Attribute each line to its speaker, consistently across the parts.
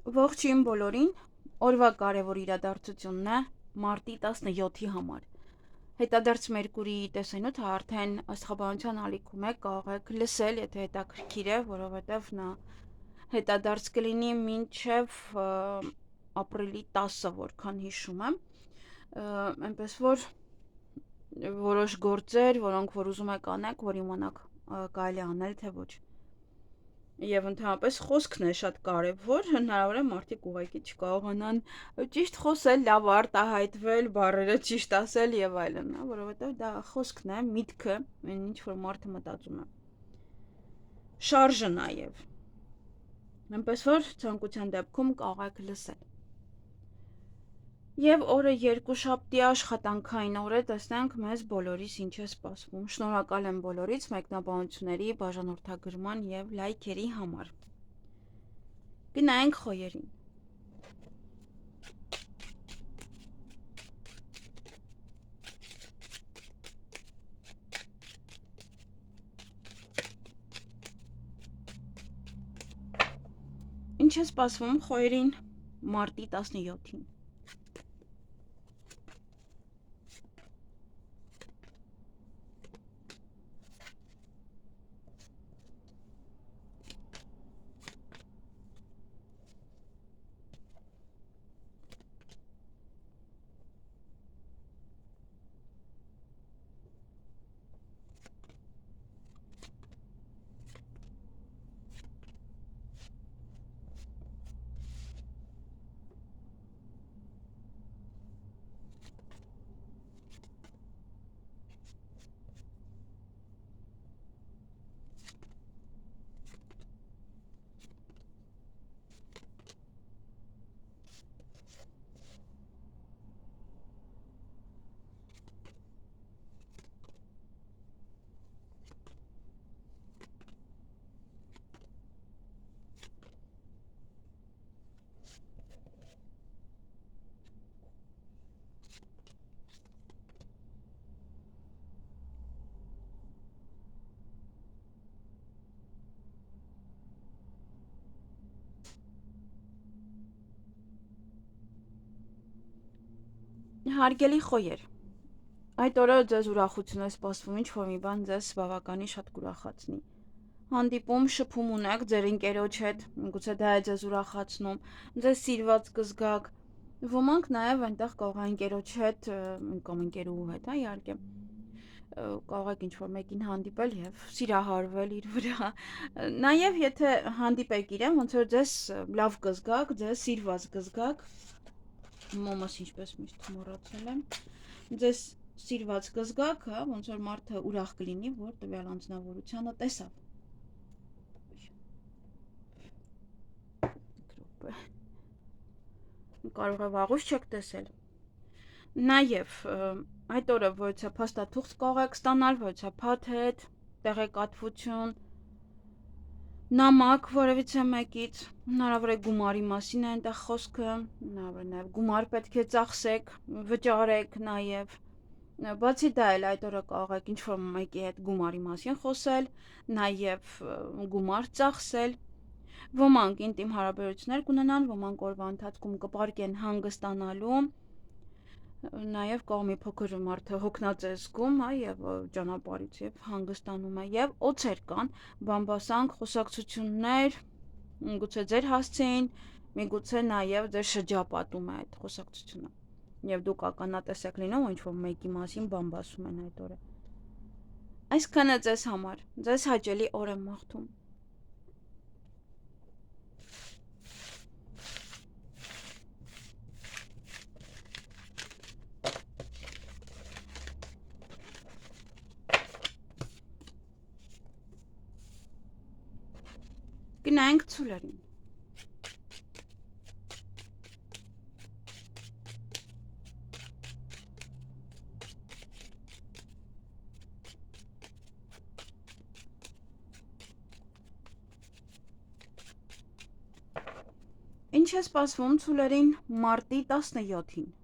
Speaker 1: Ողջույն բոլորին, օրվա կարևոր իրադարձությունն է մարտի 17-ի համար։ Հետադարձ Մերկուրիի տեսանյութը արդեն աստղաբանության ալիքում է, կարող եք լսել, եթե հետաքրքիր է, որովհետև նա հետադարձ կլինի մինչև ապրիլի 10-ը, որքան հիշում եմ, այնպես որ որոշ գործեր, որոնք որ ուզում եք անեք, որ իմանաք կարելի է անել, թե ոչ։ Եվ ընդհանրապես խոսքն է շատ կարևոր, հնարավոր է մարդիկ ուղղակի չկարողանան ճիշտ խոսել, լավ արտահայտվել, բառերը ճիշտ ասել եւ այլն, որովհետեւ դա խոսքն է, միտքը, այն ինչ որ մարդը մտածում է։ Շարժը նաեւ։ Այնպես որ ցանկության դեպքում կարող եք լսել։ Եվ օրը երկուշաբթի աշխատանքային օր է, տեսնենք մեզ բոլորիս ինչ է սպասվում։ Շնորհակալ եմ բոլորից մեկնաբանությունների, բաժանորդագրման եւ լայքերի համար։ Գնայինք խոյերին։ Ինչ է սպասվում խոյերին մարտի 17-ին։ Հարգելի խոյեր, այդ օրը ձեզ ուրախություն է սպասվում, ինչ որ մի բան ձեզ բավականին շատ կուրախացնի։ Հանդիպում, շփում ունեք ձեր ընկերոջ հետ, միգուցե դա է ձեզ ուրախացնում, ձեզ սիրված կզգաք։ Ոմանք նաև այնտեղ կարող են ընկերոջ հետ կամ ընկերուհու հետ, իհարկե, կարող եք ինչ-որ մեկին հանդիպել եւ սիրահարվել իր վրա։ Նաեւ եթե հանդիպեք իրեն, ոնց որ ձեզ լավ կզգաք, ձեզ սիրված կզգաք, մոմոս ինչպես միշտ մոռացել եմ, ձեզ սիրված կզգաք, հա, ոնց որ մարդը ուրախ կլինի, որ տվյալ անձնավորությանը տեսավ։ Կարող է վաղուց չեք տեսել։ Նաև այդ օրը որոցա փաստաթուղթ կարող եք ստանալ, որոցա փաթեթ, տեղեկատվություն, նամակ որևիցե մեկից, հնարավոր է գումարի մասին է այնտեղ խոսքը, հնարավոր է նաև գումար պետք է ծախսեք, վճարեք նաև։ Բացի դա էլ այդ օրը կարող եք ինչ-որ մեկի հետ գումարի մասին խոսել, նաև գումար ծախսել։ Ոմանք ինտիմ հարաբերություններ կունենան, ոմանք օրվա ընթացքում կպարկեն հանգստանալու, նաև կարող մի փոքր մարդը հոգնած է զգում, հա, եւ ճանապարհից եւ հանգստանում է, եւ օծեր կան, բամբասանք, խոսակցություններ, միգուցե ձեր հասցեին, միգուցե նաև ձեր շրջապատում է այդ խոսակցությունը։ Եվ դուք ականատես եք լինում, ինչ որ մեկի մասին բամբասում են այդ օրը։ Այսքանը ձեզ համար, ձեզ հաճելի օր եմ մաղթում։ Գնանք ցուլերին։ Ինչ է սպասվում ցուլերին մարտի 17-ին։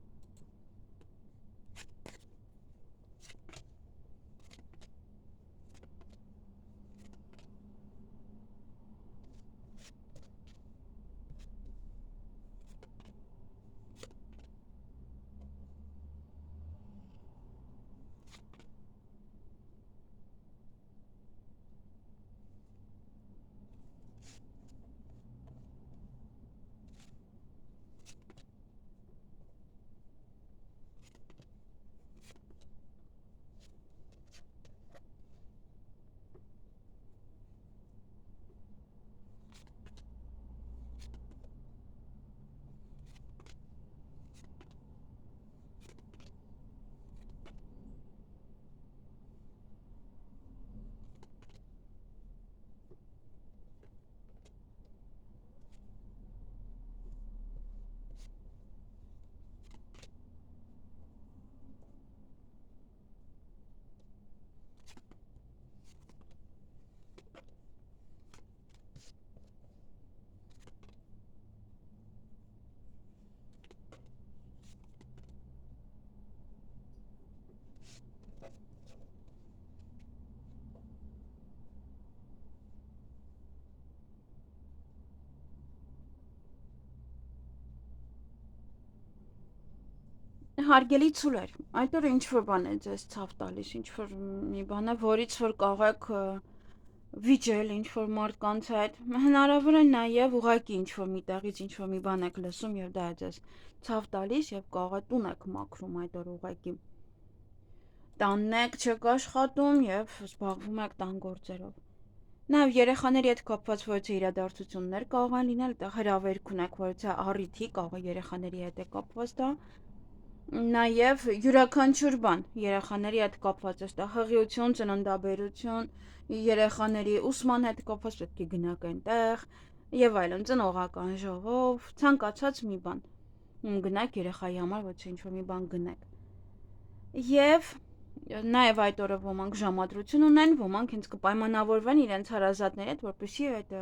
Speaker 1: Հարգելի ցուլեր, այդ օրը ինչ որ բան է ձեզ ցավ տալիս, ինչ որ մի բան է, որից որ կարող եք վիճել ինչ որ մարդկանց հետ, հնարավոր է նաև ուղղակի ինչ որ միտեղից ինչ որ մի բան եք լսում եւ դա է ձեզ ցավ տալիս եւ կարող է տուն եք մաքրում այդ օրը ուղղակի տանն եք չեք աշխատում եւ զբաղվում եք տան գործերով։ Նաև երեխաների հետ կապված որևէ իրադարձություններ կարող են լինել, այդտեղ հրավերք ունեք որևէ առիթի, կարող է երեխաների հետ է կապված դա։ Նաև յուրաքանչյուր բան երեխաների հետ կապված է, դա հղիություն, ծննդաբերություն, երեխաների ուսման հետ կապված պետք է գնաք այնտեղ եւ այլն, ծնողական ժողով, ցանկացած մի բան։ Գնաք երեխայի համար ոչ ինչ որ մի բան գնեք։ Եվ նաև այդ օրը ոմանք ժամադրություն ունեն, ոմանք հենց կպայմանավորվեն իրենց հարազատների հետ, որպեսզի այդ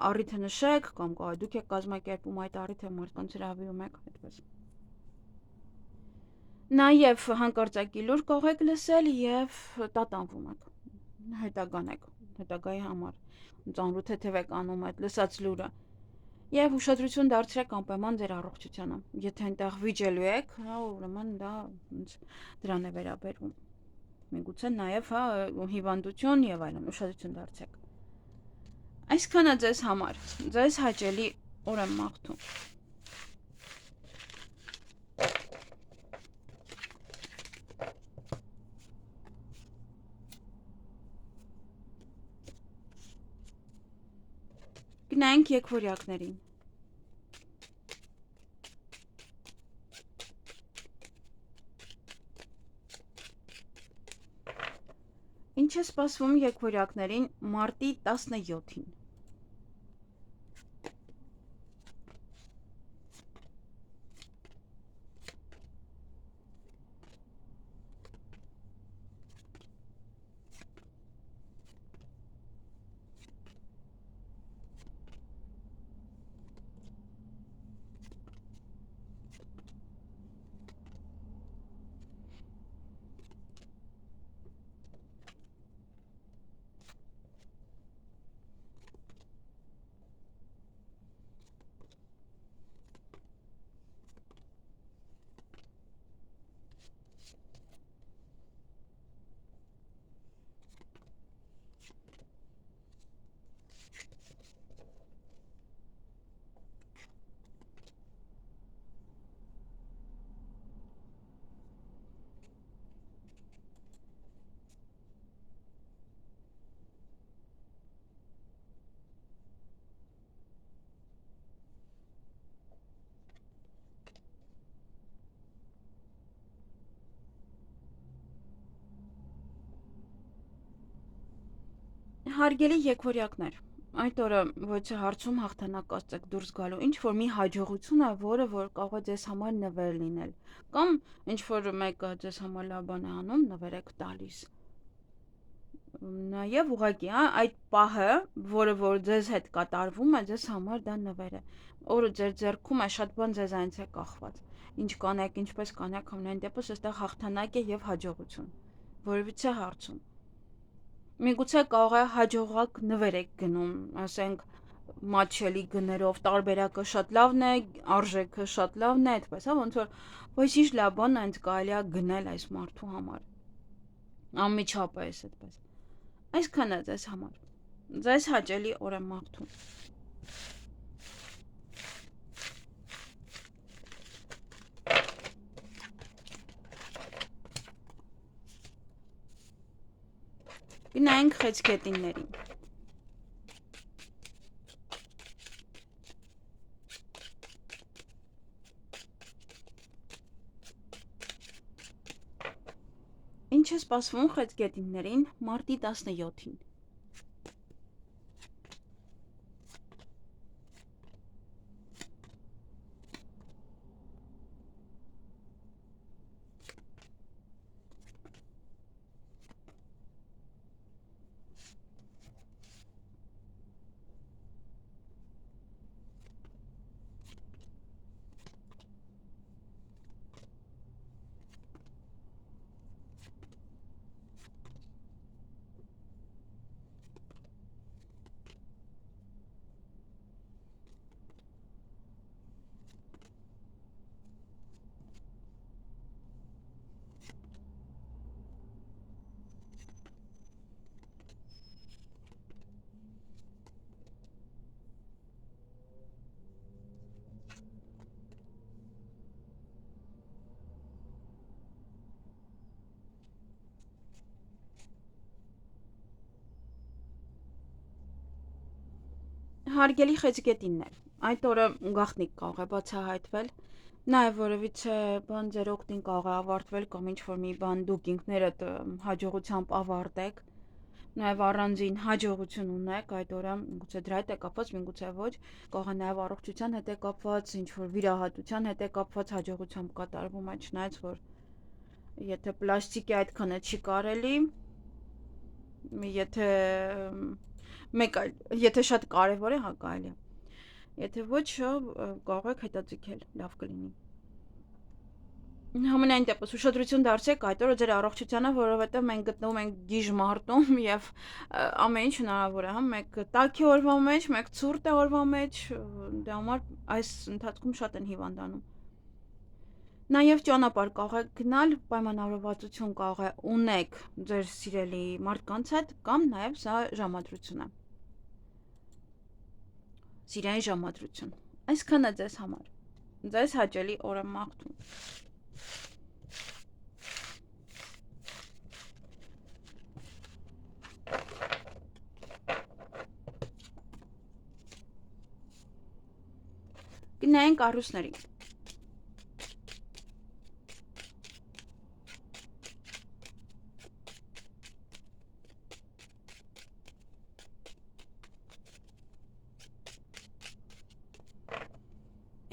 Speaker 1: առիթը նշեք կամ դուք եք կազմակերպում այդ առիթը մարդկանց հրավիրում եք այդպես։ Նաև հանկարծակի լուր կարող եք լսել եւ տատանվում եք։ Հետագան եք, հետագայի համար ծանրու թեթև եք անում այդ լսած լուրը։ Եվ ուշադրություն դարձրեք անպայման ձեր առողջությանը։ Եթե այնտեղ վիճելու եք, հա, ուրեմն դա դրան է վերաբերվում։ Միգուցե նաև հիվանդություն եւ այլն, ուշադրություն դարձրեք։ Այսքանը ձեզ համար, ձեզ հաճելի օր եմ մաղթում։ Գնանք եկվորյակներին։ Ինչ է սպասվում եկվորյակներին մարտի 17-ին։ Հարգելի եկվորյակներ, այդ օրը ոչ հարցում հաղթանակ աստծեք դուրս գալու, ինչ որ մի հաջողություն է, որը որ կարող է ձեզ համար նվեր լինել, կամ ինչ որ մեկը ձեզ համար լավ բան է անում, նվեր եք տալիս։ Նաև ուղղակի, այդ պահը, որը որ ձեզ հետ կատարվում է, ձեզ համար դա նվեր է։ Օրը ձեր ձեռքում է, շատ բան ձեզանից է կախված։ Ինչ կանեք, ինչպես կանեք, ամեն դեպս այստեղ հաղթանակ է եւ հաջողություն։ Որևիցե հարցում։ Միգուցե կարող է հաջողակ նվեր եք գնում, ասենք մատչելի գներով, տարբերակը շատ լավն է, արժեքը շատ լավն է, այդպես, հա, ոնց որ ոչինչ լավ բան այնց կարելի է գնել այս մարդու համար։ Անմիջապես այդպես։ Այսքանը ձեզ համար։ Ձեզ հաճելի օր եմ մաղթում։ Գնանք խեցգետիններին։ Ինչ է սպասվում խեցգետիններին մարտի 17-ին։ Հարգելի խեցգետիններ, այդ օրը գաղտնիք կարող է բացահայտվել, նաև որևիցե բան ձեր օգտին կարող է ավարտվել կամ ինչ-որ մի բան դուք ինքներդ հաջողությամբ ավարտեք, նաև առանձին հաջողություն ունեք այդ օրը, գուցե դրա հետ է կապված, միգուցե ոչ, կարող է նաև առողջության հետ է կապված, ինչ-որ վիրահատության հետ է կապված հաջողությամբ կատարվում է, չնայած որ եթե պլաստիկի այդքանը չի կարելի, եթե եթե շատ կարևոր է, հա կարելի է։ Եթե ոչ, կարող եք հետաձգել, լավ կլինի։ Համենայն դեպս ուշադրություն դարձրեք այդ օրը ձեր առողջությանը, որովհետև մենք գտնվում ենք գիժ մարտում եւ ամեն ինչ հնարավոր է, հա, մեկ տաքի օրվա մեջ, մեկ ցուրտ է օրվա մեջ, դրա համար այս ընթացքում շատ են հիվանդանում։ Նաև ճանապարհ կարող եք գնալ, պայմանավորվածություն կարող է ունեք ձեր սիրելի մարդկանց հետ կամ նաև սա ժամադրություն է։ Սիրային ժամադրություն։ Այսքանը ձեզ համար։ Ձեզ հաճելի օր եմ մաղթում։ Գնայինք առուսների։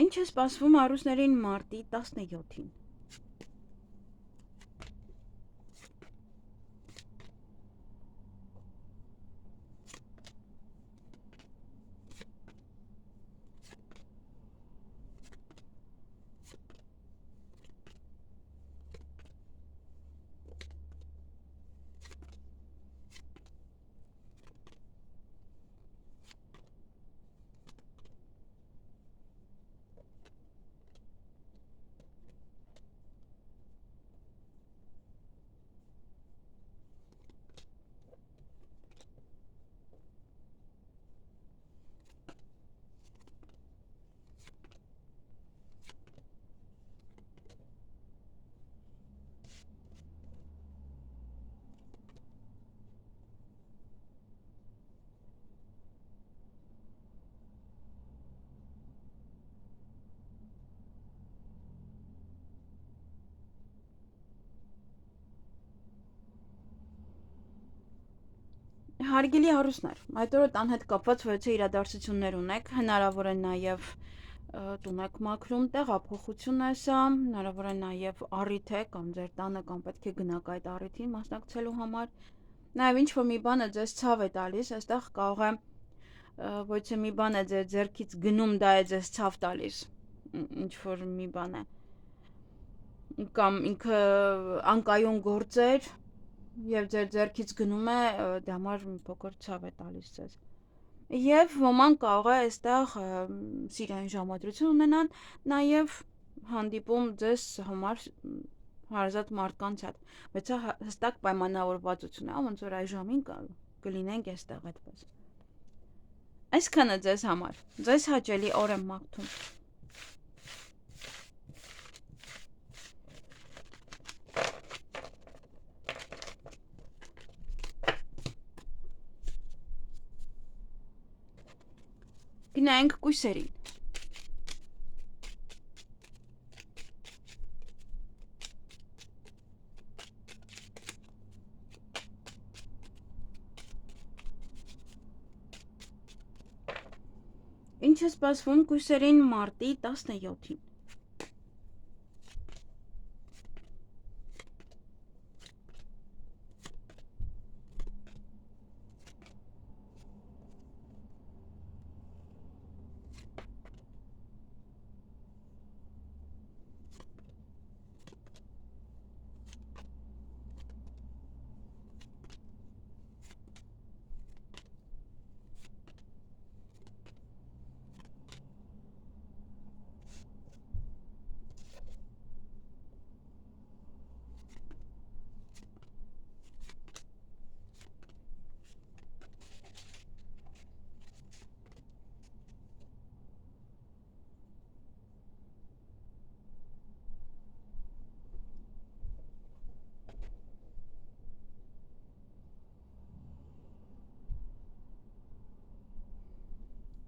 Speaker 1: Ինչ է սպասվում առուսներին մարտի 17-ին։ Հարգելի առուսներ, այդ օրը տան հետ կապված որևէ իրադարձություններ ունեք, հնարավոր է նաև տուն եք մաքրում, տեղափոխություն է սա, հնարավոր է նաև առիթ է կամ ձեր տանը կամ պետք է գնաք այդ առիթին մասնակցելու համար, նաև ինչ-որ մի բանը ձեզ ցավ է տալիս, այստեղ կարող է որևէ մի բան է ձեր ձեռքից գնում, դա է ձեզ ցավ տալիս, ինչ-որ մի բան է, կամ ինքը անկայուն գործեր, եւ ձեր ձեռքից գնում է, դրա համար մի փոքր ցավ է տալիս ձեզ։ Եվ ոմանք կարող է այստեղ սիրային ժամադրություն ունենան, նաև հանդիպում ձեզ համար հարազատ մարդկանց հետ, բայց սա հստակ պայմանավորվածություն է, ոնց որ այս ժամին կլինենք այստեղ այդպես։ Այսքանը ձեզ համար, ձեզ հաճելի օր եմ մաղթում։ Գնայինք կույսերին։ Ինչ է սպասվում կույսերին մարտի 17-ին։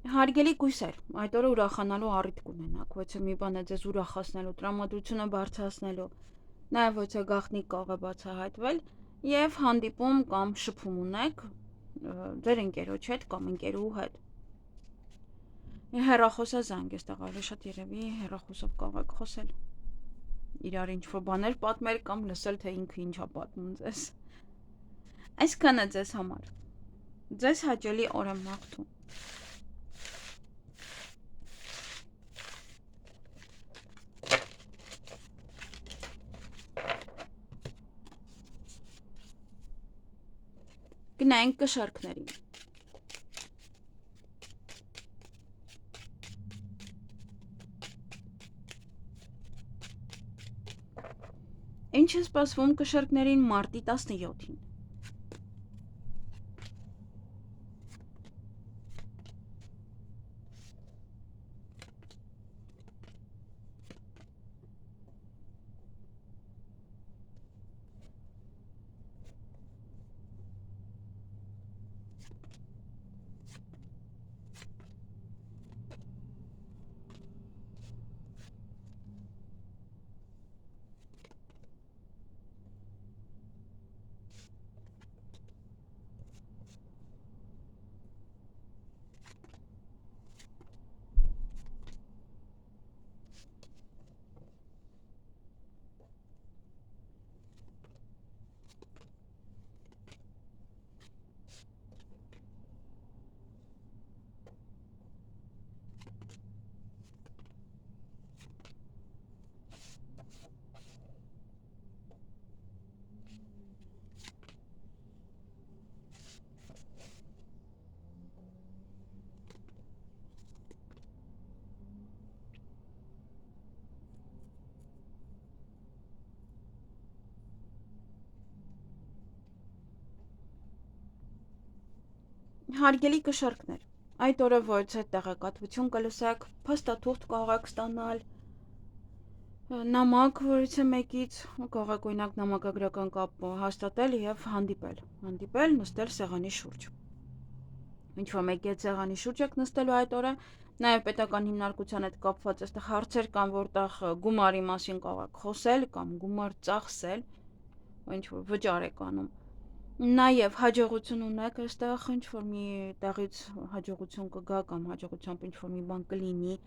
Speaker 1: Հարգելի կույսեր, այդ օրը ուրախանալու առիթ կունենաք, ոչ մի բան է ձեզ ուրախացնելու, տրամադրությունը բարձրացնելու, նաև ոչ է գաղտնիք կարող է բացահայտվել եւ հանդիպում կամ շփում ունեք ձեր ընկերոջ հետ կամ ընկերուհու հետ։ Հեռախոսազանգ էստեղ ավելի շատ երևի հեռախոսով կարող եք խոսել։ Իրար ինչ-որ բաներ պատմել կամ լսել, թե ինքը ինչ է պատմում ձեզ։ Այսքանը ձեզ համար։ Ձեզ հաճելի օր եմ մաղթում։ Գնայինք կշարքներին։ Ինչ է սպասվում կշարքներին մարտի 17-ին։ Հարգելի կշարքներ, այդ օրը ոչ է տեղեկատվություն կլսեք, փաստաթուղթ կարող եք ստանալ, նամակ որից է մեկից, կարող եք օրինակ նամակագրական կապ հաստատել եւ հանդիպել, նստել սեղանի շուրջ։ Ինչ որ մեկի հետ սեղանի շուրջ եք նստելու այդ օրը, նաեւ պետական հիմնարկության հետ կապված այստեղ հարցեր կան, որտեղ գումարի մասին կարող եք խոսել կամ գումար ծախսել, ինչ որ վճար եք անում։ Նաև հաջողություն ունեք այստեղ ինչ որ մի տեղից հաջողություն կգա կամ հաջողությամբ ինչ որ մի բան կլինի,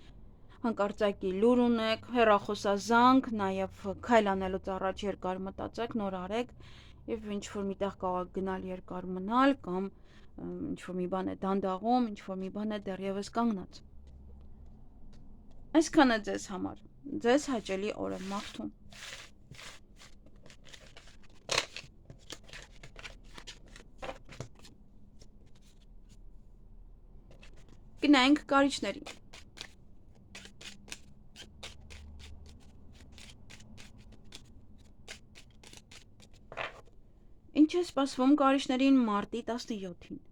Speaker 1: հանկարծակի լուր ունեք, հեռախոսազանգ, նաև քայլ անելուց առաջ երկար մտածեք, նոր արեք եւ ինչ որ միտեղ կարող եք գնալ երկար մնալ կամ ինչ որ մի բան է դանդաղում, ինչ որ մի բան է դեռևս կանգնած։ Այսքանը ձեզ համար։ Ձեզ հաճելի օր եմ մաղթում։ Գնայինք կարիճներին։ Ինչ է սպասվում կարիճներին մարտի 17-ին։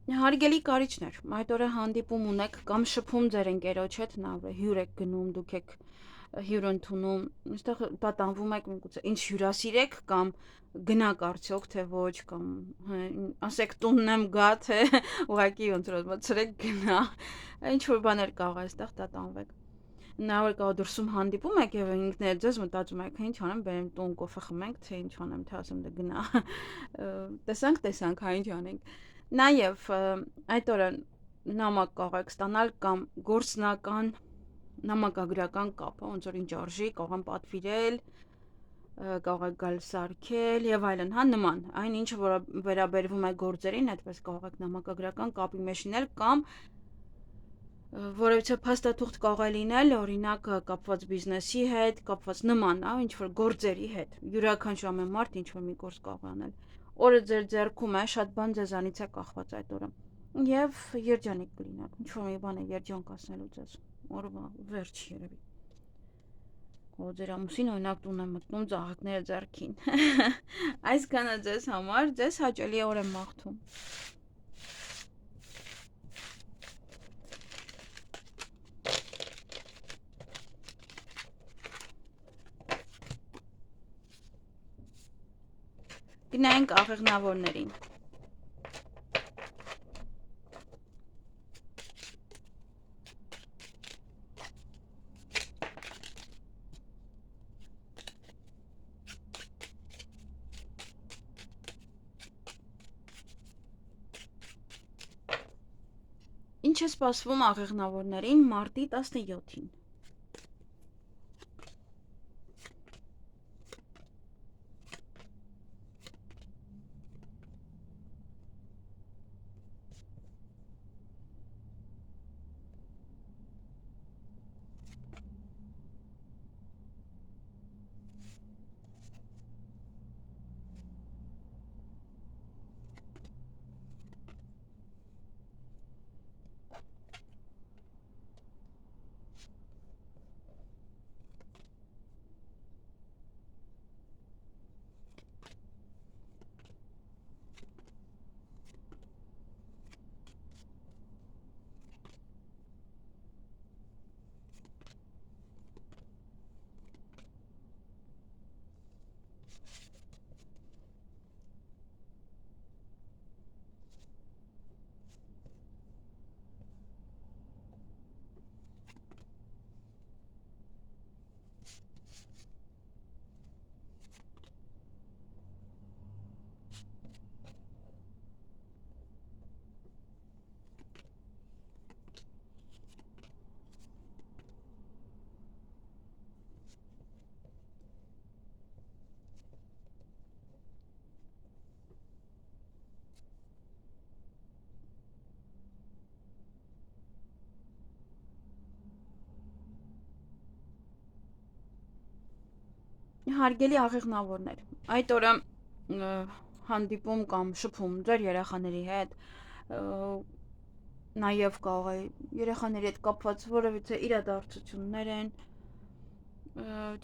Speaker 1: Հարգելի կարիճներ, այդ օրը հանդիպում ունեք կամ շփում ձեր ընկերոջ հետ, նա հյուր եք գնում, դուք եք հյուր ընդունում, այստեղ պատանվում եք միգուցե ինչ հյուրասիրեք կամ գնաք արդյոք թե ոչ կամ ասեք տունն եմ գա թե ուղղակի ոնց որ մցրեք գնա, ինչ որ բաներ կարող է այստեղ տատանվեք։ Նա որ կա դրսում հանդիպում եք եւ ինքներդ ձեզ մտածում եք, ինչ անեմ, բերեմ տուն կոֆե խմենք, թե ինչ անեմ, թե ասեմ դե գնա։ Տեսանք, հա ինչ անենք։ Նաև այդ օրը նամակ կարող եք ստանալ կամ գործնական նամակագրական կապ, ոնց որ ինչ արժի, կարող եմ պատվիրել, կարող եք գալ սարքել եւ այլն, հա նման, այն ինչը որ վերաբերվում է գործերին, այդպես կարող եք նամակագրական կապի մեջ լինել կամ որևէ փաստաթուղթ կարող է լինել, օրինակ կապված բիզնեսի հետ, կապված նման, հա, ինչ որ գործերի հետ։ Յուրաքանչյուր ամեն մարդ ինչ որ մի գործ կարող է անել։ Օրը ձեր ձեռքում է, շատ բան ձեզանից է կախված այդ օրը։ Եվ երջանիկ կլինեք, ինչ որ մի բան է երջանք ասնելու ձեզ։ Օրվա վերջ երևի։ Ո ձեր ամուսին օրինակ տուն է մտնում ծաղիկները ձեռքին։ Այսքանը ձեզ համար, ձեզ հաճելի օր եմ մաղթում։ Գնանք աղեղնավորներին։ Ինչ է սպասվում աղեղնավորներին մարտի 17-ին։ Հարգելի աղեղնավորներ, այդ օրը հանդիպում կամ շփում ձեր երեխաների հետ, նաև կարող է երեխաների հետ կապված որևիցե իրադարձություններ են,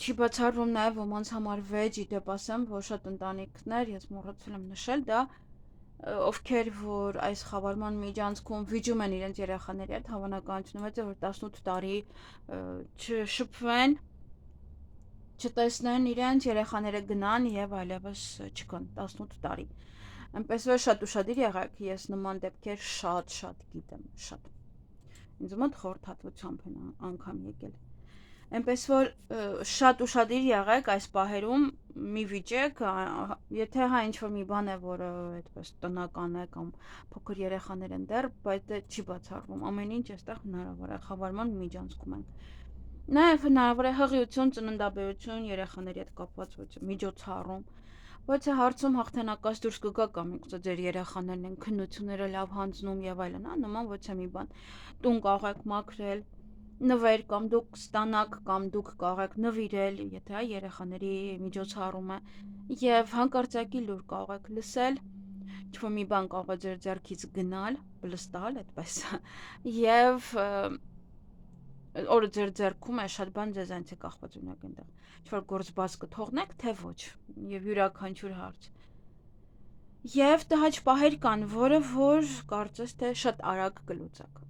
Speaker 1: չի բացառվում նաև ոմանց համար վեճ, իդեպ ասեմ, որ շատ ընտանիքներ, ես մոռացել եմ նշել դա, ովքեր որ այս խավարման միջանցքում վիճում են իրենց երեխաների հետ, հավանականությունը մեծ է, որ 18 տարի չշփվեն, չտեսնեն իրենց, երեխաները գնան եւ այլևս չկան 18 տարի։ Այնպես որ շատ ուշադիր եղեք, ես նման դեպքեր շատ գիտեմ, շատ։ Ինձ մոտ խորհրդատվությամբ են անգամ եկել։ Այնպես որ շատ ուշադիր եղեք այս պահերում, մի վիճեք, եթե հա ինչ որ մի բան է, որը այդպես տնական է կամ փոքր երեխաներ են դեռ, բայց դա չի բացառվում։ Ամեն ինչ այստեղ հնարավոր է, խավարման միջանցքում ենք։ Նաև հնարավոր է հղիություն, ծննդաբերություն, երեխաների հետ կապված միջոցառում, բայց հարցում հաղթանակած դուրս կգա կամ միգուցե ձեր երեխաներն են քննությունները լավ հանձնում եւ այլն, հա, նման ոչ է մի բան։ Տուն կարող եք մաքրել, նվեր կամ դուք ստանաք կամ դուք կարող եք նվիրել, եթե հա երեխաների միջոցառում է, եւ հանկարծակի լուր կարող եք լսել, ինչ-որ մի բան կարող է ձեր ձեռքից գնալ, բլստալ, այդպես, եւ օրը ձեր ձեռքում է շատ բան ձեզանից է կախված ունեք այնտեղ։ Ինչ որ գործ բաց կթողնեք, թե ոչ, եւ յուրաքանչյուր հարց։ Եվ տհաճ պահեր կան, որը որ կարծես թե շատ արագ կլուծեք։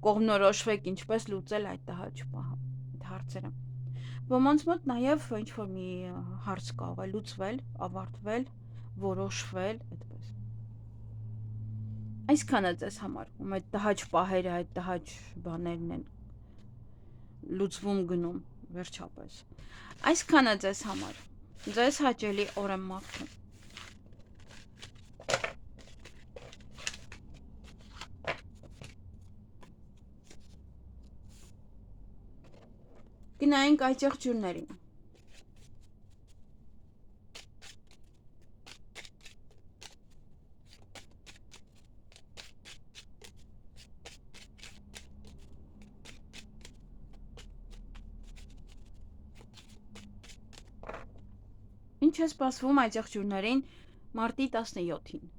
Speaker 1: Կողմնորոշվեք ինչպես լուծել այդ տհաճ պահը, այդ հարցերը։ Ոմանց մոտ նաև ինչ որ մի հարց կարող է լուծվել, ավարտվել, որոշվել, այդպես։ Այսքանը ձեզ համար, ում այդ տհաճ պահերը, այդ տհաճ բաներն են լուծվում գնում վերջապես։ Այսքանը ձեզ համար։ Ձեզ հաճելի օր եմ մաղթում։ Գնայինք այծեղ ջուրներին։ Ինչ է սպասվում այծեղ ջուրներին մարտի 17-ին։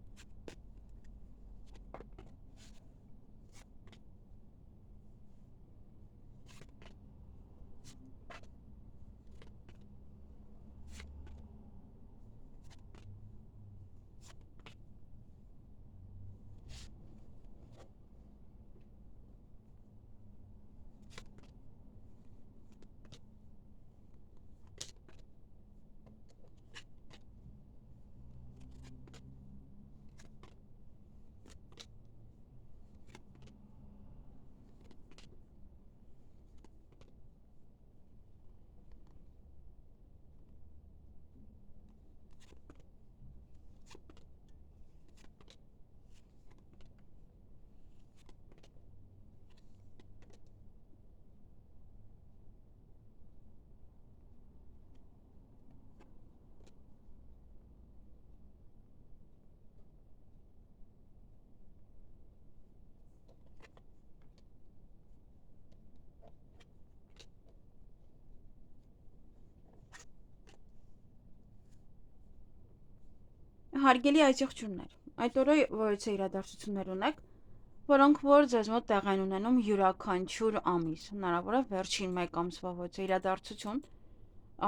Speaker 1: Հարգելի այծեղ ջուրներ, այդ օրը որոցե իրադարձություններ ունեք, որոնք որ ձեզ մոտ տեղ են ունենում յուրաքանչյուր ամիս, հնարավոր է վերջին 1 ամսվա որոցե իրադարձություն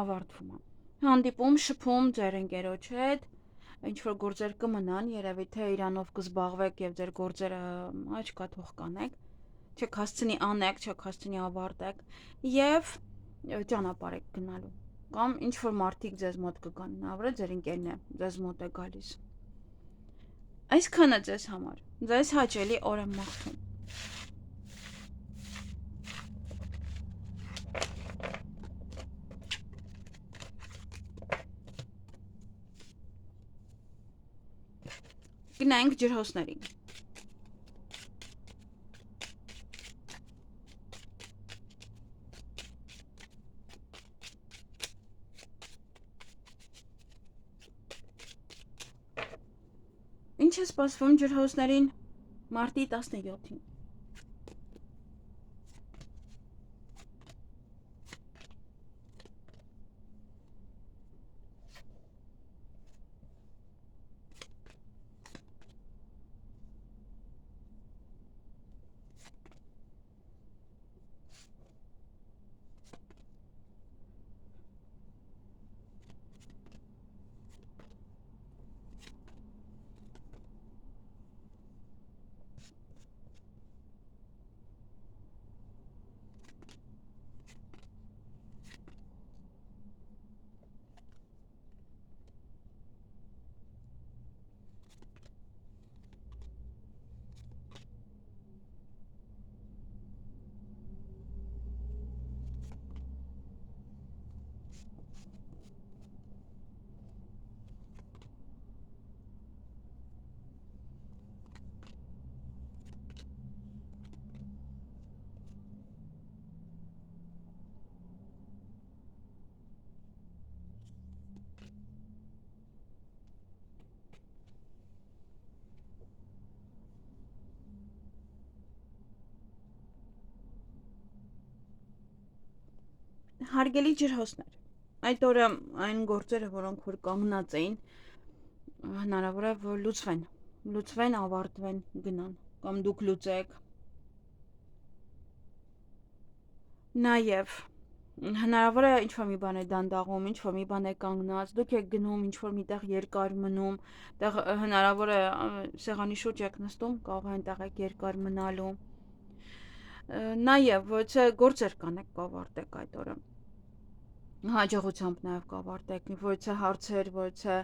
Speaker 1: ավարտվում է։ Հանդիպում, շփում ձեր ընկերոջ հետ, ինչ որ գործեր կմնան, երևի թե իրանով կզբաղվեք եւ ձեր գործերը աչքա թող կանեք, չեք հասցնի անեք, չեք հասցնի ավարտեք եւ ճանապարհ եք գնալու կամ ինչ որ մարդիկ ձեզ մոտ կգան, հնարավոր է ձեր ընկերն է ձեզ մոտ է գալիս։ Այսքանը ձեզ համար, ձեզ հաճելի օր եմ մաղթում։ Գնայինք ջրհոսներին։ Ինչ է սպասվում ջրհոսներին մարտի 17-ին։ Հարգելի ջրհոսներ, այդ օրը այն գործերը, որոնք որ կանգնած էին, հնարավոր է որ լուծվեն, ավարտվեն, գնան, կամ դուք լուծեք։ Նաև Հնարավոր է ինչ-որ մի բան է դանդաղում, ինչ-որ մի բան է կանգնած, դուք եք գնում, ինչ-որ միտեղ երկար մնում, տեղ հնարավոր է սեղանի շուրջ եք նստում, կարող է այնտեղ եք երկար մնալու։ Նաև ոչ է գործեր կանեք կավարտեք այդ օրը։ Հաջողությամբ նաև կավարտեք, ոչ է հարցեր, ոչ է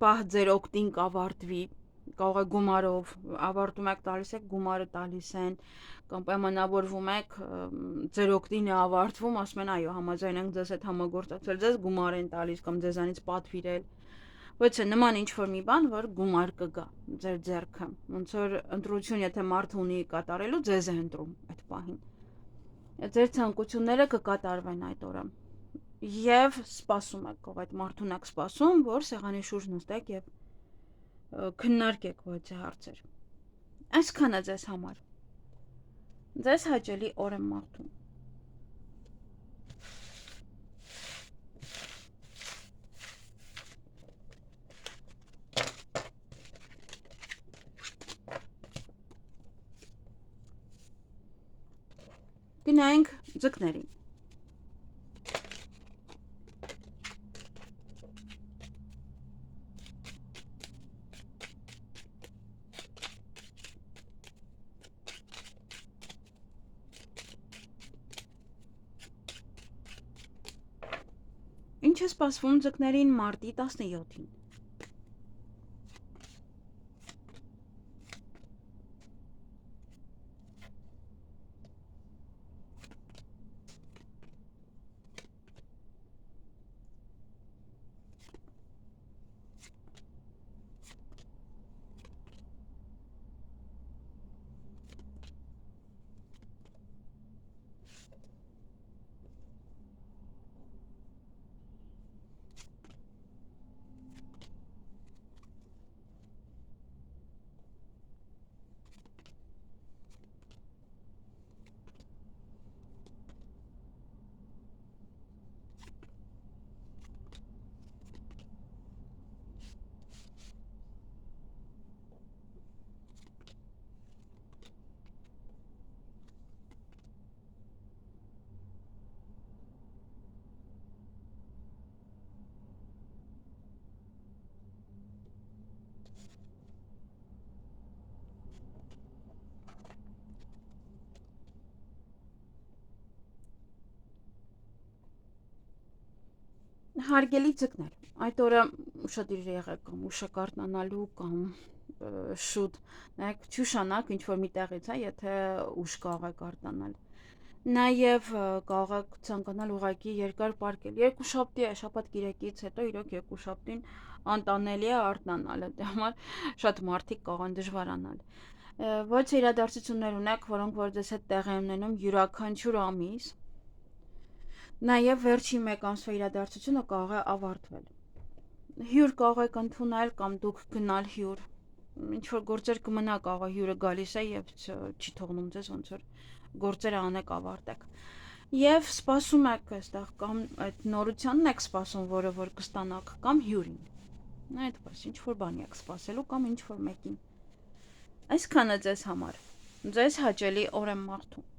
Speaker 1: պահ ձեր օգտին կավարտվի, կարող է գումարով, ավարտում եք տալիս եք, գումարը տալիս են, կամ պայմանավորվում եք, ձեր օգտին է ավարտվում, ասում են այո, համաձայն ենք ձեզ հետ համագործակցել, ձեզ գումար են տալիս կամ ձեզանից պատվիրել։ Ոչ է նման ինչ-որ մի բան, որ գումար կգա ձեր ձեռքը։ Ոնց որ ընտրություն, եթե մարդը ունի կատարելու, ձեզ է ընտրում այդ պահին։ Ձեր ցանկությունները կկատարվեն այդ օրը։ Եվ սպասում եք, ով այդ մարդուն եք սպասում, որ սեղանի շուրջ նստեք եւ քննարկեք ոչ հարցեր։ Այսքանը ձեզ համար։ Ձեզ հաճելի օր եմ մաղթում։ Գնանք ձկներին։ Ինչ է սպասվում ձկներին մարտի 17-ին։ Հարգելի ձկներ, այդ օրը ուշադիր եղեք կամ ուշը կարթնանալու կամ շուտ նայեք չուշանաք ինչ որ մի տեղից, եթե ուշ կարող եք արտանալ։ Նաև կարող եք ցանկանալ ուղակի երկար պարկել։ Երկուշաբթի է, շաբաթ կիրակից հետո իրոք երկուշաբթին անտանելի է արտանալը, դե համար շատ մարդիկ կարող են դժվարանալ։ Ոչ իրադարձություններ ունեք, որոնք որ ձեզ հետ տեղի են ունենում յուրաքանչյուր ամիս, նաև վերջին մեկ ամսվա իրադարձությունը կարող է ավարտվել։ Հյուր կարող եք ընդունել կամ դուք գնալ հյուր։ Ինչ որ գործեր կմնա կարող է հյուրը գալիս է եւ չի թողնում ձեզ ոնց որ գործերը անեք ավարտեք։ Եվ սպասում եք այստեղ կամ այդ նորությանն եք սպասում, որը որ կստանաք, կամ հյուրին։ Այդպես ինչ որ բանի եք սպասելու կամ ինչ որ մեկին։ Այսքանը ձեզ համար։ Ձեզ հաճելի օր եմ մաղթում։